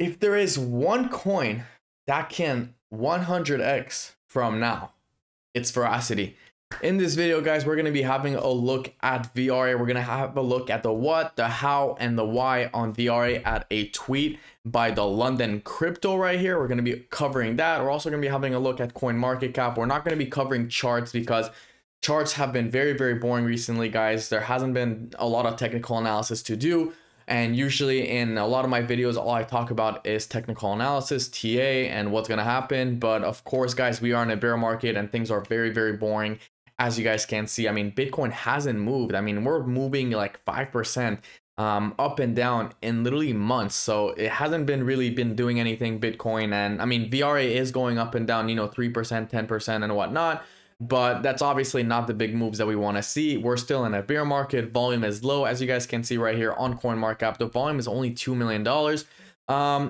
If there is one coin that can 100x from now, it's Veracity. In this video, guys, we're going to be having a look at VRA. We're going to have a look at the what, the how, and the why on VRA at a tweet by the London Crypto right here. We're going to be covering that. We're also going to be having a look at CoinMarketCap. We're not going to be covering charts because charts have been very, very boring recently, guys. There hasn't been a lot of technical analysis to do. And usually in a lot of my videos, all I talk about is technical analysis, TA, and what's going to happen. But of course, guys, we are in a bear market and things are very, very boring. As you guys can see, I mean, Bitcoin hasn't moved. I mean, we're moving like 5% up and down in literally months. So it hasn't been really been doing anything, Bitcoin. And I mean, VRA is going up and down, 3%, 10% and whatnot. But that's obviously not the big moves that we want to see. We're still in a bear market. Volume is low. As you guys can see right here on CoinMarketCap, the volume is only $2 million.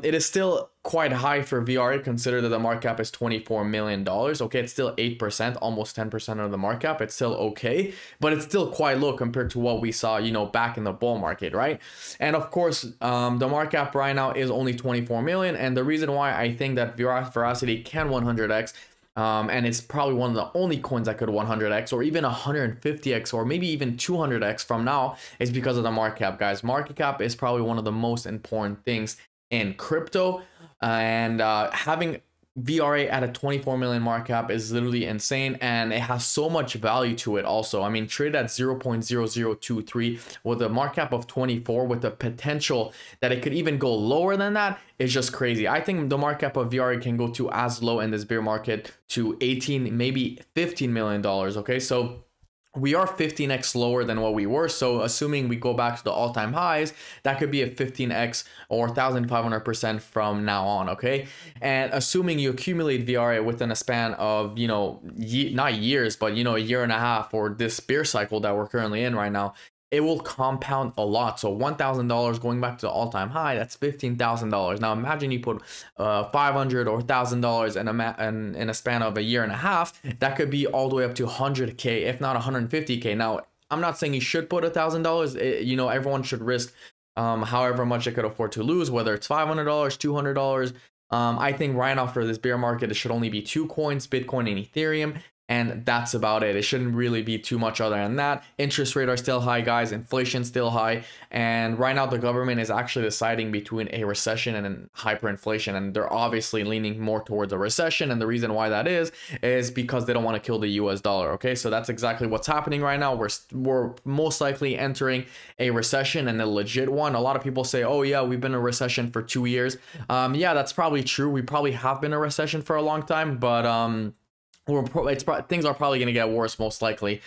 It is still quite high for VRA. Consider that the market cap is $24 million. Okay, it's still 8%, almost 10% of the market cap. It's still okay, but it's still quite low compared to what we saw, back in the bull market, right? And of course, the market cap right now is only 24 million. And the reason why I think that Veracity can 100x, and it's probably one of the only coins that could 100x or even 150x or maybe even 200x from now is because of the market cap, guys. Market cap is probably one of the most important things in crypto, and having VRA at a 24 million market cap is literally insane, and it has so much value to it also. I mean, traded at 0.0023 with a market cap of 24 with the potential that it could even go lower than that is just crazy. I think the market cap of VRA can go to as low in this bear market to 18, maybe $15 million. Okay, so we are 15x lower than what we were. So assuming we go back to the all-time highs, that could be a 15x or 1,500% from now on. Okay, and assuming you accumulate VRA within a span of not years, but a year and a half, or this bear cycle that we're currently in right now, it will compound a lot. So $1,000 going back to the all-time high, that's $15,000. Now imagine you put $500 or $1,000 in a span of a year and a half. That could be all the way up to 100K, if not 150K. Now I'm not saying you should put $1,000. Everyone should risk however much they could afford to lose, whether it's $500, $200. I think right now for this bear market, it should only be two coins, Bitcoin and Ethereum. And that's about it. It shouldn't really be too much other than that. Interest rates are still high, guys. Inflation still high. And right now the government is actually deciding between a recession and hyperinflation. And they're obviously leaning more towards a recession. And the reason why that is because they don't want to kill the US dollar. Okay, so that's exactly what's happening right now. We're most likely entering a recession, and a legit one. A lot of people say, oh yeah, we've been in a recession for 2 years. Yeah, that's probably true. We probably have been in a recession for a long time, but things are probably going to get worse most likely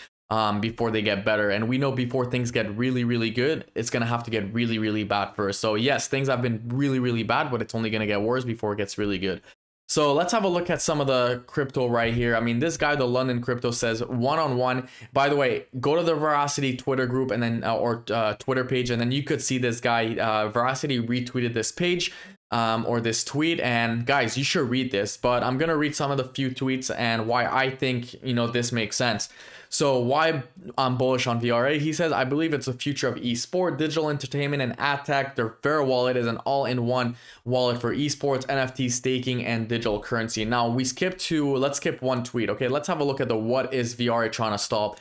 before they get better. And we know before things get really, really good, it's going to have to get really, really bad first. So yes, things have been really, really bad, but it's only going to get worse before it gets really good. So let's have a look at some of the crypto right here. I mean, this guy, the London Crypto, says one-on-one. By the way, go to the Veracity Twitter group and then Twitter page, and then you could see this guy. Veracity retweeted this page or this tweet, and guys, you should read this. But I'm gonna read some of the few tweets and why I think this makes sense. So why I'm bullish on VRA? He says, I believe it's the future of esport, digital entertainment, and ad tech. Their Fair Wallet is an all-in-one wallet for esports, NFT staking, and digital currency. Now let's skip one tweet. Okay, let's have a look at the what is VRA trying to stop.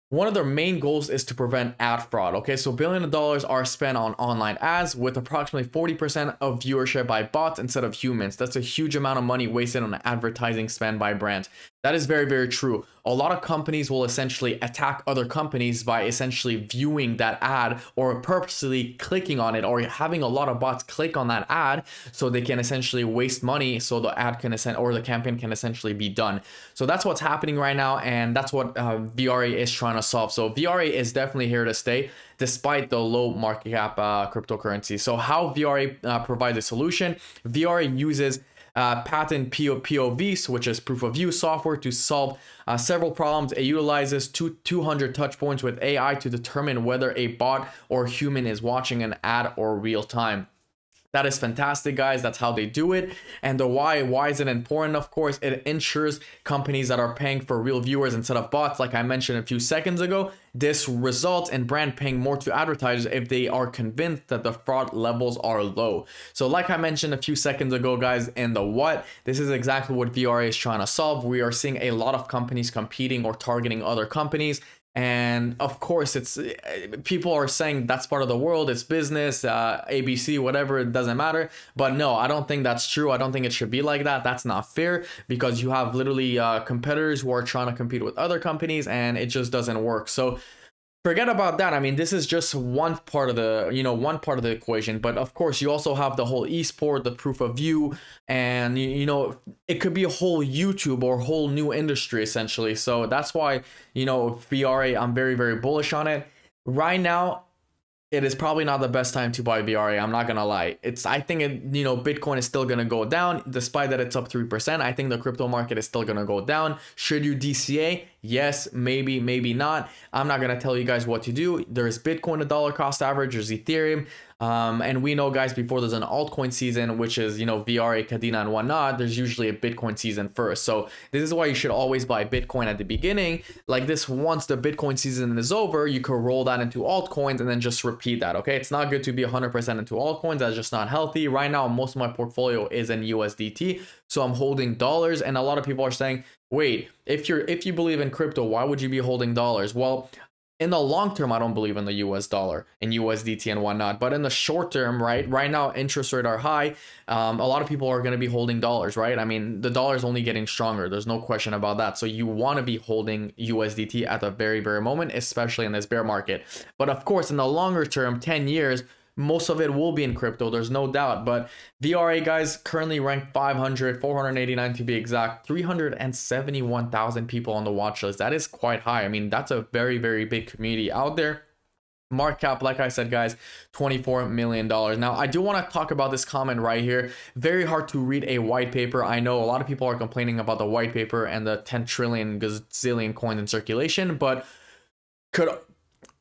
One of their main goals is to prevent ad fraud. Okay, so billions of dollars are spent on online ads, with approximately 40% of viewership by bots instead of humans. That's a huge amount of money wasted on advertising spend by brands. That is very, very true. A lot of companies will essentially attack other companies by essentially viewing that ad or purposely clicking on it, or having a lot of bots click on that ad so they can essentially waste money, so the ad can or the campaign can essentially be done. So that's what's happening right now, and that's what VRA is trying to solve. So VRA is definitely here to stay despite the low market cap cryptocurrency. So how VRA provides a solution? VRA uses patent POVs, which is proof of use software, to solve several problems. It utilizes 200 touch points with AI to determine whether a bot or human is watching an ad or real time. That is fantastic, guys. That's how they do it. And the why is it important? Of course, it ensures companies that are paying for real viewers instead of bots, like I mentioned a few seconds ago. This results in brand paying more to advertisers if they are convinced that the fraud levels are low. So like I mentioned a few seconds ago, guys, in the what, this is exactly what VRA is trying to solve. We are seeing a lot of companies competing or targeting other companies. And of course, it's people are saying that's part of the world, it's business, ABC, whatever, it doesn't matter. But no, I don't think that's true. I don't think it should be like that. That's not fair, because you have literally competitors who are trying to compete with other companies, and it just doesn't work. So forget about that. I mean, this is just one part of the, one part of the equation. But of course, you also have the whole esport, the proof of view, and it could be a whole YouTube or whole new industry essentially. So that's why, VRA, I'm very, very bullish on it. Right now, it is probably not the best time to buy VRA. I'm not gonna lie. I think Bitcoin is still gonna go down, despite that it's up 3%. I think the crypto market is still gonna go down. Should you DCA? Yes, maybe, maybe not. I'm not gonna tell you guys what to do. There's Bitcoin, a dollar cost average. There's Ethereum. And we know, guys, before there's an altcoin season, which is, VRA, Kadena, and whatnot, there's usually a Bitcoin season first. So this is why you should always buy Bitcoin at the beginning. Like this, once the Bitcoin season is over, you could roll that into altcoins and then just repeat that, okay? It's not good to be 100% into altcoins. That's just not healthy. Right now, most of my portfolio is in USDT. So I'm holding dollars, and a lot of people are saying, wait, if you believe in crypto, why would you be holding dollars? Well, in the long term, I don't believe in the US dollar and USDT and whatnot. But in the short term, right now, interest rates are high. A lot of people are going to be holding dollars, right? I mean, the dollar is only getting stronger. There's no question about that. So you want to be holding USDT at the very, very moment, especially in this bear market. But of course, in the longer term, 10 years, most of it will be in crypto, there's no doubt. But VRA, guys, currently ranked 489 to be exact, 371,000 people on the watch list. That is quite high. I mean, that's a very, very big community out there. Market cap, like I said, guys, $24 million. Now, I do want to talk about this comment right here. Very hard to read a white paper. I know a lot of people are complaining about the white paper and the 10 trillion gazillion coins in circulation, but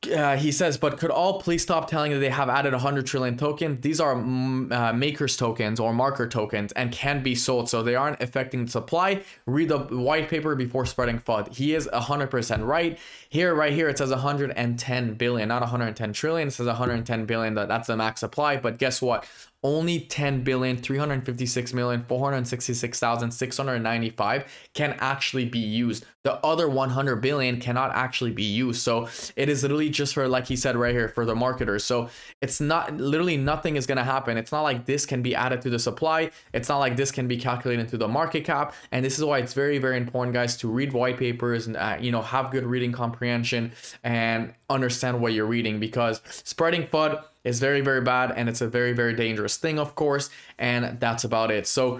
he says, but could all please stop telling that they have added 100 trillion tokens? These are makers tokens or marker tokens and can be sold, so they aren't affecting the supply. Read the white paper before spreading FUD. He is 100% right. Right here, it says 110 billion, not 110 trillion. It says 110 billion. That's the max supply. But guess what? Only 10 billion, 356 million, 466,695 can actually be used. The other 100 billion cannot actually be used. So it is literally just for, like he said right here, for the marketers. So it's not, literally nothing is going to happen. It's not like this can be added to the supply. It's not like this can be calculated into the market cap. And this is why it's very, very important, guys, to read white papers and, have good reading comprehension and understand what you're reading, because spreading FUD is very, very bad, and it's a very, very dangerous thing, of course, and that's about it. So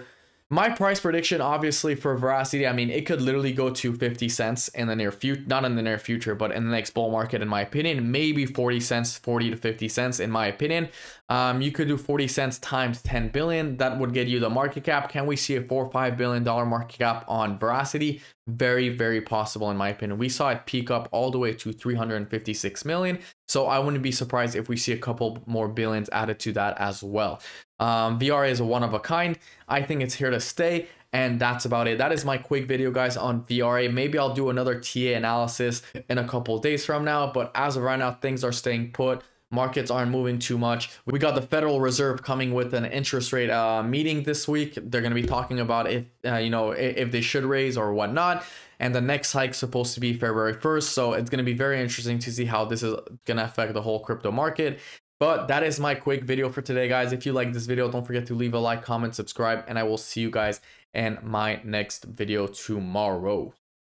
my price prediction, obviously, for Verasity, I mean, it could literally go to 50 cents in the near future, not in the near future, but in the next bull market, in my opinion. Maybe 40 cents, 40 to 50 cents, in my opinion. You could do 40 cents times 10 billion. That would get you the market cap. Can we see a $4 or $5 billion market cap on Verasity? Very, very possible, in my opinion. We saw it peak up all the way to 356 million. So I wouldn't be surprised if we see a couple more billions added to that as well. VRA is a one of a kind. I think it's here to stay. And that's about it. That is my quick video, guys, on VRA. Maybe I'll do another TA analysis in a couple of days from now. But as of right now, things are staying put. Markets aren't moving too much. We got the Federal Reserve coming with an interest rate meeting this week. They're going to be talking about if they should raise or whatnot. And the next hike is supposed to be February 1st. So it's going to be very interesting to see how this is going to affect the whole crypto market. But that is my quick video for today, guys. If you like this video, don't forget to leave a like, comment, subscribe, and I will see you guys in my next video tomorrow.